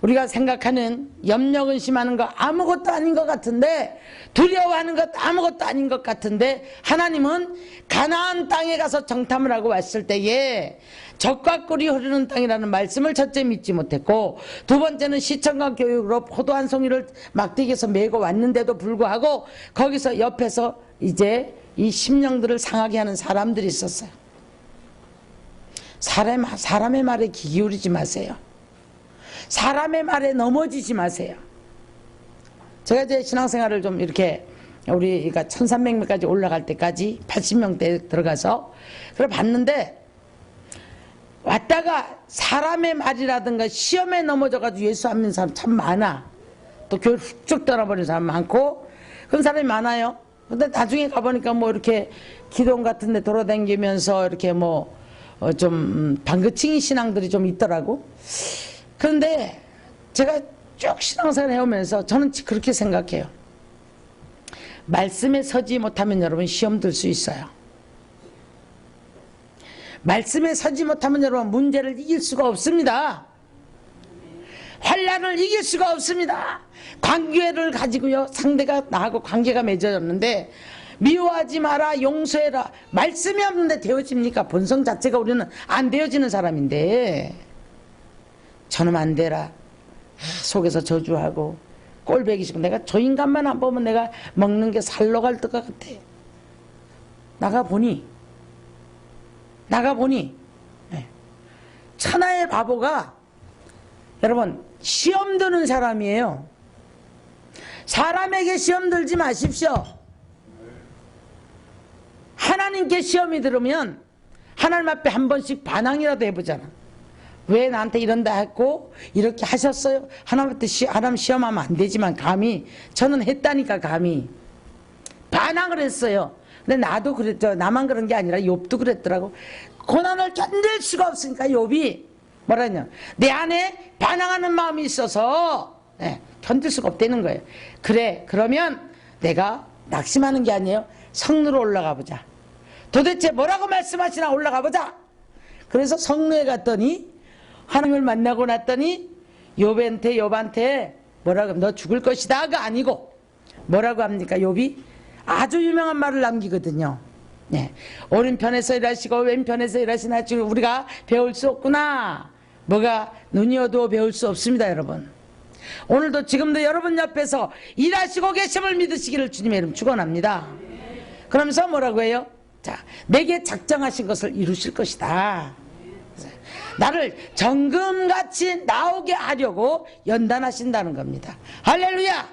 우리가 생각하는 염려 근심하는 거 아무것도 아닌 것 같은데, 두려워하는 것도 아무것도 아닌 것 같은데, 하나님은 가나안 땅에 가서 정탐을 하고 왔을 때에 젖과 꿀이 흐르는 땅이라는 말씀을 첫째 믿지 못했고, 두 번째는 시청과 교육으로 포도 한 송이를 막대기에서 메고 왔는데도 불구하고 거기서 옆에서 이제 이 심령들을 상하게 하는 사람들이 있었어요. 사람의 말에 귀 기울이지 마세요. 사람의 말에 넘어지지 마세요. 제가 이제 신앙생활을 좀 이렇게 우리가 1300명까지 올라갈 때까지 80명대 들어가서 그걸 봤는데, 왔다가 사람의 말이라든가 시험에 넘어져가지고 예수 안 믿는 사람 참 많아. 또 교회를 훌쩍 떠나버린 사람 많고 그런 사람이 많아요. 근데 나중에 가보니까 뭐 이렇게 기도원 같은 데 돌아다니면서 이렇게 뭐 좀 방긋칭이 신앙들이 좀 있더라고. 그런데 제가 쭉 신앙생활 해오면서 저는 그렇게 생각해요. 말씀에 서지 못하면 여러분 시험 들 수 있어요. 말씀에 서지 못하면 여러분 문제를 이길 수가 없습니다. 환난을 이길 수가 없습니다. 관계를 가지고요, 상대가 나하고 관계가 맺어졌는데 미워하지 마라, 용서해라, 말씀이 없는데 되어집니까? 본성 자체가 우리는 안 되어지는 사람인데, 저놈 안 되라 속에서 저주하고 꼴배기 싫고, 내가 저 인간만 안 보면 내가 먹는 게 살로 갈 것 같아. 나가보니 천하의 바보가 여러분 시험 드는 사람이에요. 사람에게 시험 들지 마십시오. 하나님께 시험이 들으면 하나님 앞에 한 번씩 반항이라도 해보잖아. 왜 나한테 이런다 했고 이렇게 하셨어요? 하나님한테 하나님 시험하면 안 되지만 감히, 저는 했다니까, 감히 반항을 했어요. 근데 나도 그랬죠. 나만 그런 게 아니라 욥도 그랬더라고. 고난을 견딜 수가 없으니까 욥이 뭐라 했냐, 내 안에 반항하는 마음이 있어서 견딜 수가 없다는 거예요. 그래, 그러면 내가 낙심하는 게 아니에요. 성루로 올라가 보자. 도대체 뭐라고 말씀하시나 올라가 보자. 그래서 성루에 갔더니 하나님을 만나고 났더니 욥한테 뭐라고, 너 죽을 것이다가 아니고 뭐라고 합니까? 욥이 아주 유명한 말을 남기거든요. 오른편에서 일하시고 왼편에서 일하시나 지금 우리가 배울 수 없구나. 뭐가 눈이 어두워 배울 수 없습니다, 여러분. 오늘도 지금도 여러분 옆에서 일하시고 계심을 믿으시기를 주님의 이름 축원합니다. 그러면서 뭐라고 해요? 자, 내게 작정하신 것을 이루실 것이다. 나를 정금같이 나오게 하려고 연단하신다는 겁니다. 할렐루야.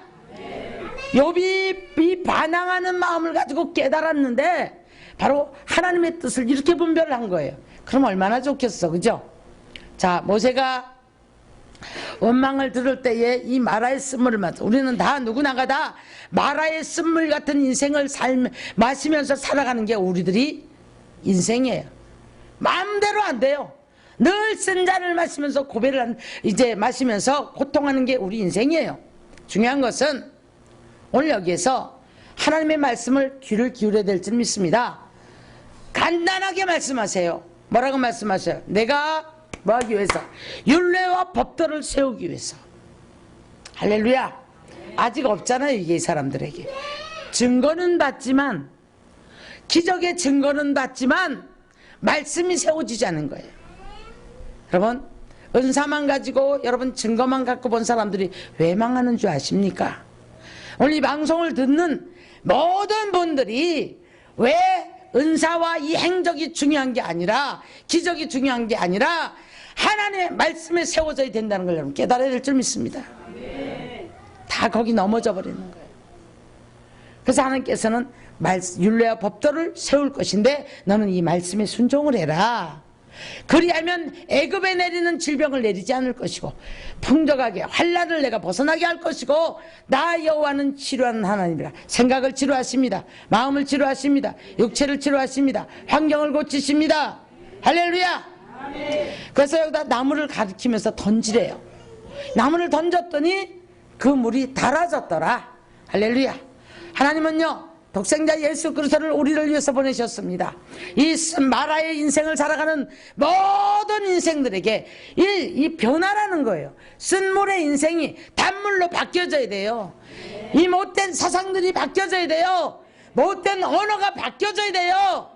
욥이 이 반항하는 마음을 가지고 깨달았는데 바로 하나님의 뜻을 이렇게 분별을 한 거예요. 그럼 얼마나 좋겠어, 그죠? 자, 모세가 원망을 들을 때에 이 마라의 쓴물을 마셔. 우리는 다 누구나가 다 마라의 쓴물 같은 인생을 마시면서 살아가는 게 우리들이 인생이에요. 마음대로 안 돼요. 늘 쓴 잔을 마시면서 고배를 이제 마시면서 고통하는 게 우리 인생이에요. 중요한 것은 오늘 여기에서 하나님의 말씀을 귀를 기울여야 될 줄 믿습니다. 간단하게 말씀하세요. 뭐라고 말씀하셔요? 내가 뭐하기 위해서? 율례와 법도를 세우기 위해서. 할렐루야. 아직 없잖아요, 이게 이 사람들에게. 증거는 받지만, 기적의 증거는 받지만 말씀이 세워지지 않는 거예요. 여러분, 은사만 가지고 여러분 증거만 갖고 본 사람들이 왜 망하는 줄 아십니까? 오늘 이 방송을 듣는 모든 분들이 왜 은사와 이 행적이 중요한 게 아니라, 기적이 중요한 게 아니라 하나님의 말씀에 세워져야 된다는 걸 여러분 깨달아야 될 줄 믿습니다. 다 거기 넘어져 버리는 거예요. 그래서 하나님께서는 율례와 법도를 세울 것인데 너는 이 말씀에 순종을 해라. 그리하면 애굽에 내리는 질병을 내리지 않을 것이고 풍족하게 환난을 내가 벗어나게 할 것이고 나 여호와는 치료하는 하나님이라. 생각을 치료하십니다. 마음을 치료하십니다. 육체를 치료하십니다. 환경을 고치십니다. 할렐루야. 그래서 여기다 나무를 가리키면서 던지래요. 나무를 던졌더니 그 물이 달아졌더라. 할렐루야. 하나님은요, 독생자 예수 그리스도를 우리를 위해서 보내셨습니다. 이 마라의 인생을 살아가는 모든 인생들에게 이 변화라는 거예요. 쓴물의 인생이 단물로 바뀌어져야 돼요. 이 못된 사상들이 바뀌어져야 돼요. 못된 언어가 바뀌어져야 돼요.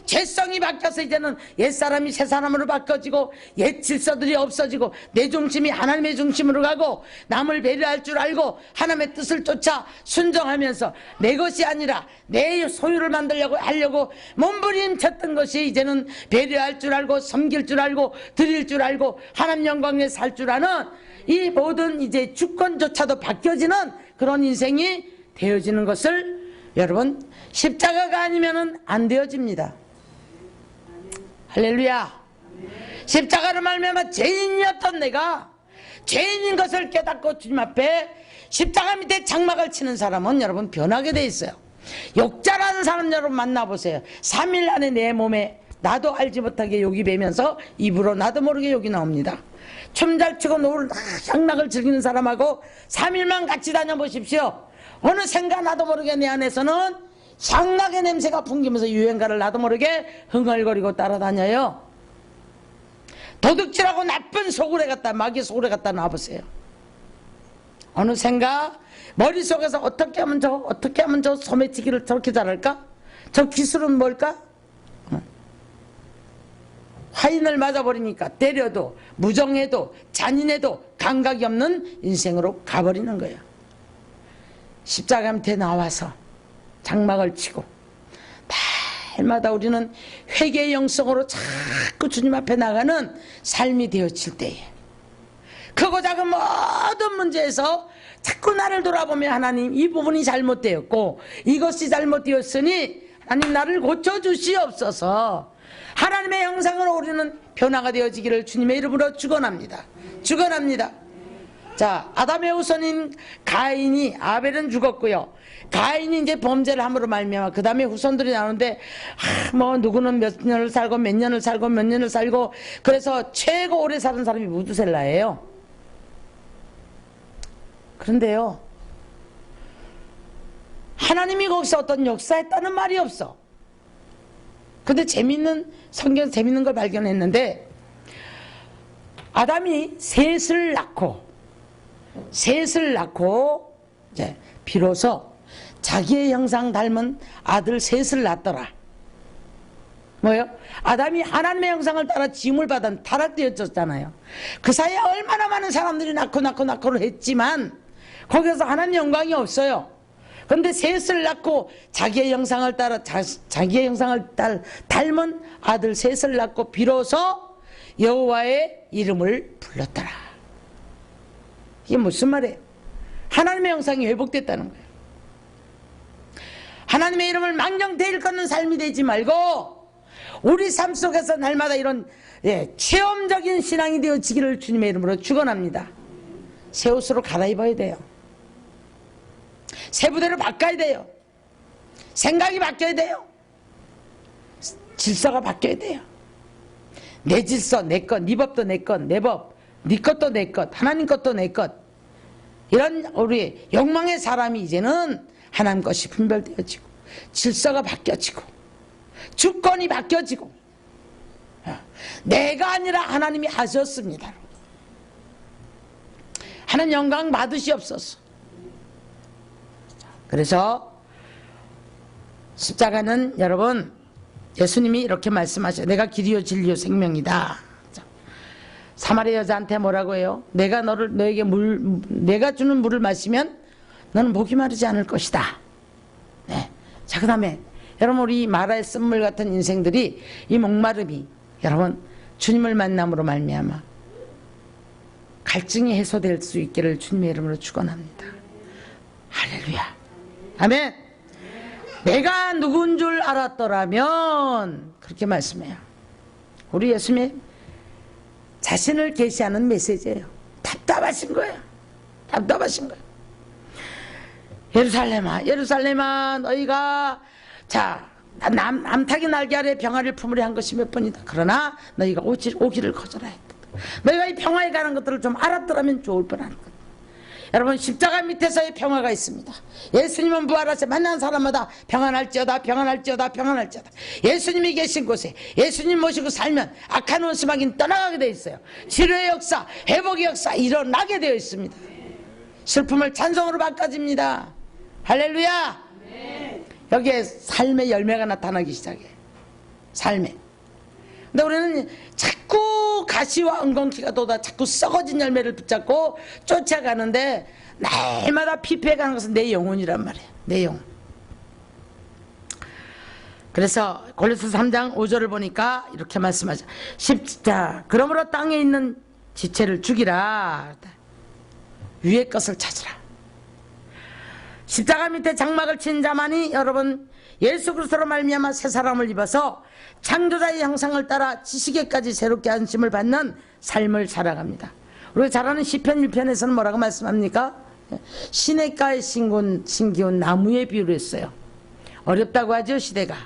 죄성이 바뀌어서 이제는 옛사람이 새사람으로 바꿔지고 옛 질서들이 없어지고 내 중심이 하나님의 중심으로 가고 남을 배려할 줄 알고 하나님의 뜻을 쫓아 순종하면서 내 것이 아니라 내 소유를 만들려고 하려고 몸부림쳤던 것이 이제는 배려할 줄 알고 섬길 줄 알고 드릴 줄 알고 하나님 영광에 살 줄 아는 이 모든 이제 주권조차도 바뀌어지는 그런 인생이 되어지는 것을 여러분 십자가가 아니면은 안 되어집니다. 할렐루야. 십자가를 말미암아 죄인이었던 내가 죄인인 것을 깨닫고 주님 앞에 십자가 밑에 장막을 치는 사람은 여러분 변하게 돼 있어요. 욕자라는 사람 여러분 만나보세요. 3일 안에 내 몸에 나도 알지 못하게 욕이 배면서 입으로 나도 모르게 욕이 나옵니다. 춤 잘 추고 향락을 즐기는 사람하고 3일만 같이 다녀보십시오. 어느샌가 나도 모르게 내 안에서는 향락의 냄새가 풍기면서 유행가를 나도 모르게 흥얼거리고 따라다녀요. 도둑질하고 나쁜 소굴에 갔다 마귀 소굴에 갔다 나와보세요. 어느샌가 머릿속에서 어떻게 하면 저 소매치기를 저렇게 잘할까? 저 기술은 뭘까? 화인을 맞아버리니까 때려도 무정해도 잔인해도 감각이 없는 인생으로 가버리는 거예요. 십자가 밑에 나와서 장막을 치고 날마다 우리는 회개의 영성으로 자꾸 주님 앞에 나가는 삶이 되어질 때에 크고 작은 모든 문제에서 자꾸 나를 돌아보며 하나님 이 부분이 잘못되었고 이것이 잘못되었으니 하나님 나를 고쳐주시옵소서. 하나님의 형상으로 우리는 변화가 되어지기를 주님의 이름으로 축원합니다. 축원합니다. 자, 아담의 후손인 가인이 아벨은 죽었고요. 가인이 이제 범죄를 함으로 말미암아 그 다음에 후손들이 나오는데 뭐 누구는 몇 년을 살고 몇 년을 살고 몇 년을 살고 그래서 최고 오래 사는 사람이 무두셀라예요. 그런데요, 하나님이 거기서 어떤 역사했다는 말이 없어. 근데 성경 재밌는 걸 발견했는데 아담이 셋을 낳고 이제 비로소 자기의 형상 닮은 아들 셋을 낳더라. 뭐요? 아담이 하나님의 형상을 따라 지음을 받은 타락되어졌잖아요. 그 사이에 얼마나 많은 사람들이 낳고를 했지만 거기서 하나님 영광이 없어요. 그런데 셋을 낳고 자기의 형상을 따라 자기의 형상을 닮은 아들 셋을 낳고 비로소 여호와의 이름을 불렀더라. 이게 무슨 말이에요? 하나님의 형상이 회복됐다는 거예요. 하나님의 이름을 망령되이 일컫는 삶이 되지 말고 우리 삶 속에서 날마다 이런 체험적인 신앙이 되어지기를 주님의 이름으로 축원합니다. 새 옷으로 갈아입어야 돼요. 새 부대로 바꿔야 돼요. 생각이 바뀌어야 돼요. 질서가 바뀌어야 돼요. 내 질서, 내 것, 네 법도 내 것, 내 법, 네 것도 내 것, 하나님 것도 내 것. 이런 우리 욕망의 사람이 이제는 하나님 것이 분별되어지고 질서가 바뀌어지고 주권이 바뀌어지고 내가 아니라 하나님이 하셨습니다. 하나님 영광 받으시옵소서. 그래서 십자가는 여러분 예수님이 이렇게 말씀하셔요. 내가 길이요 진리요 생명이다. 사마리아 여자한테 뭐라고 해요? 내가 너에게 내가 주는 물을 마시면 너는 목이 마르지 않을 것이다. 네. 자, 그 다음에 여러분 우리 마라의 쓴물 같은 인생들이 이 목마름이 여러분 주님을 만남으로 말미암아 갈증이 해소될 수 있기를 주님의 이름으로 축원합니다. 할렐루야. 아멘. 내가 누군 줄 알았더라면 그렇게 말씀해요. 우리 예수님 자신을 계시하는 메시지예요. 답답하신 거예요. 답답하신 거예요. 예루살렘아 예루살렘아 너희가 자 암탉이 날개 아래 병아리를 품으려 한 것이 몇 번이다. 그러나 너희가 오기를 거절하였다. 너희가 이 평화에 관한 것들을 좀 알았더라면 좋을 뻔한 것. 여러분 십자가 밑에서의 평화가 있습니다. 예수님은 부활하셔 만난 사람마다 평안할지어다 평안할지어다 평안할지어다. 예수님이 계신 곳에 예수님 모시고 살면 악한 원수마귀는 떠나가게 되어 있어요. 치료의 역사 회복의 역사 일어나게 되어 있습니다. 슬픔을 찬송으로 바꿔집니다. 할렐루야. 여기에 삶의 열매가 나타나기 시작해. 삶에. 근데 우리는 자꾸 가시와 엉겅퀴가 돋아 자꾸 썩어진 열매를 붙잡고 쫓아가는데 날마다 피폐해가는 것은 내 영혼이란 말이에요. 내 영혼. 그래서 골로새 3장 5절을 보니까 이렇게 말씀하죠. 자, 그러므로 땅에 있는 지체를 죽이라. 위의 것을 찾으라. 십자가 밑에 장막을 친 자만이 여러분 예수 그리스도로 말미암아 새 사람을 입어서 창조자의 형상을 따라 지식에까지 새롭게 안심을 받는 삶을 살아갑니다. 우리가 잘 아는 시편 1편에서는 뭐라고 말씀합니까? 시냇가에 심기운 나무에 비유를 했어요. 어렵다고 하죠 시대가.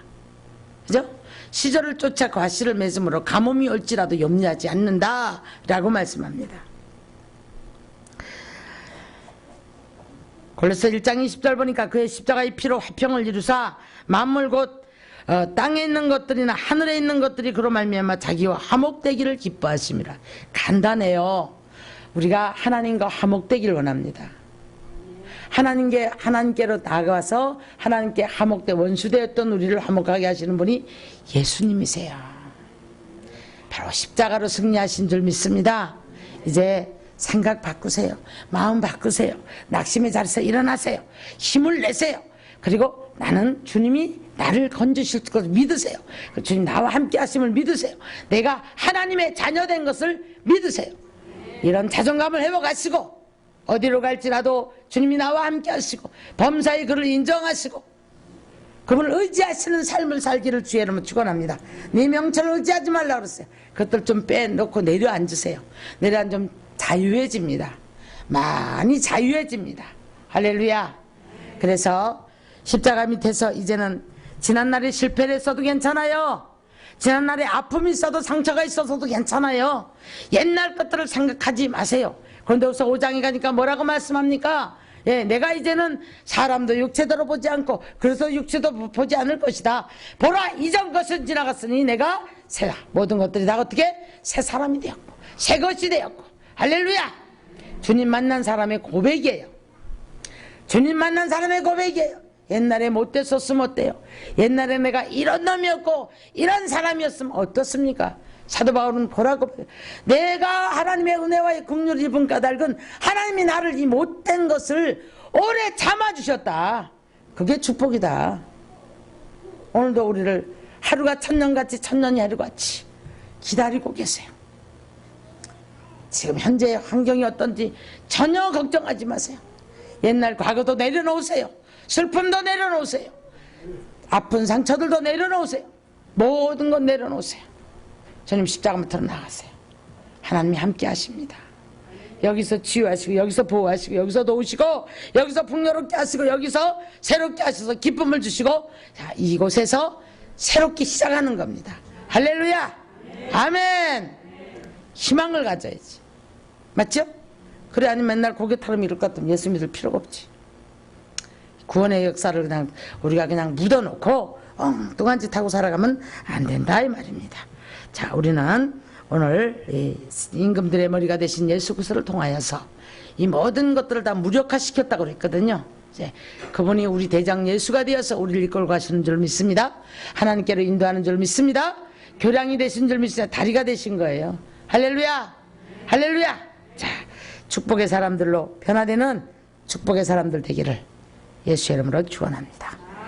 그죠? 시절을 쫓아 과실을 맺음으로 가뭄이 올지라도 염려하지 않는다 라고 말씀합니다. 골로새 1장 20절 보니까 그의 십자가의 피로 화평을 이루사 만물 곧 땅에 있는 것들이나 하늘에 있는 것들이 그로 말미암아 자기와 화목되기를 기뻐하심이라. 간단해요. 우리가 하나님과 화목되기를 원합니다. 하나님께로 나가서 하나님께 화목돼 원수되었던 우리를 화목하게 하시는 분이 예수님이세요. 바로 십자가로 승리하신 줄 믿습니다. 이제 생각 바꾸세요. 마음 바꾸세요. 낙심의 자리에서 일어나세요. 힘을 내세요. 그리고 나는 주님이 나를 건지실 것을 믿으세요. 주님 나와 함께 하심을 믿으세요. 내가 하나님의 자녀된 것을 믿으세요. 이런 자존감을 회복하시고 어디로 갈지라도 주님이 나와 함께 하시고 범사의 그를 인정하시고 그분을 의지하시는 삶을 살기를 주의 이름으로 축원합니다. 네 명철을 의지하지 말라고 그랬어요. 그것들 좀 빼놓고 내려앉으세요. 내려앉으면 자유해집니다. 많이 자유해집니다. 할렐루야. 그래서 십자가 밑에서 이제는 지난날에 실패를 했어도 괜찮아요. 지난날에 아픔이 있어도 상처가 있어서도 괜찮아요. 옛날 것들을 생각하지 마세요. 고린도후서 5장에 가니까 뭐라고 말씀합니까? 예, 내가 이제는 사람도 육체대로 보지 않고 그래서 육체도 보지 않을 것이다. 보라 이전 것은 지나갔으니 내가 새다. 모든 것들이 다 어떻게? 새 사람이 되었고 새 것이 되었고. 할렐루야. 주님 만난 사람의 고백이에요. 주님 만난 사람의 고백이에요. 옛날에 못됐었으면 어때요? 옛날에 내가 이런 놈이었고 이런 사람이었으면 어떻습니까? 사도 바울은 보라고 내가 하나님의 은혜와의 긍휼을 입은 까닭은 하나님이 나를 이 못된 것을 오래 참아주셨다. 그게 축복이다. 오늘도 우리를 하루가 천년같이 천년이 하루같이 기다리고 계세요. 지금 현재의 환경이 어떤지 전혀 걱정하지 마세요. 옛날 과거도 내려놓으세요. 슬픔도 내려놓으세요. 아픈 상처들도 내려놓으세요. 모든 것 내려놓으세요. 주님 십자가 밑으로 나가세요. 하나님이 함께 하십니다. 여기서 치유하시고 여기서 보호하시고 여기서 도우시고 여기서 풍요롭게 하시고 여기서 새롭게 하셔서 기쁨을 주시고 자, 이곳에서 새롭게 시작하는 겁니다. 할렐루야. 아멘. 희망을 가져야지. 맞죠? 그래 아니면 맨날 고개 타름 이럴 것 같으면 예수 믿을 필요가 없지. 구원의 역사를 그냥 우리가 그냥 묻어놓고 엉뚱한 짓 하고 살아가면 안 된다 이 말입니다. 자, 우리는 오늘 이 임금들의 머리가 되신 예수 그리스도를 통하여서 이 모든 것들을 다 무력화시켰다고 그랬거든요. 이제 그분이 우리 대장 예수가 되어서 우리를 이끌고 가시는 줄 믿습니다. 하나님께로 인도하는 줄 믿습니다. 교량이 되신 줄 믿습니다. 다리가 되신 거예요. 할렐루야! 할렐루야! 자, 축복의 사람들로 변화되는 축복의 사람들 되기를 예수의 이름으로 축원합니다.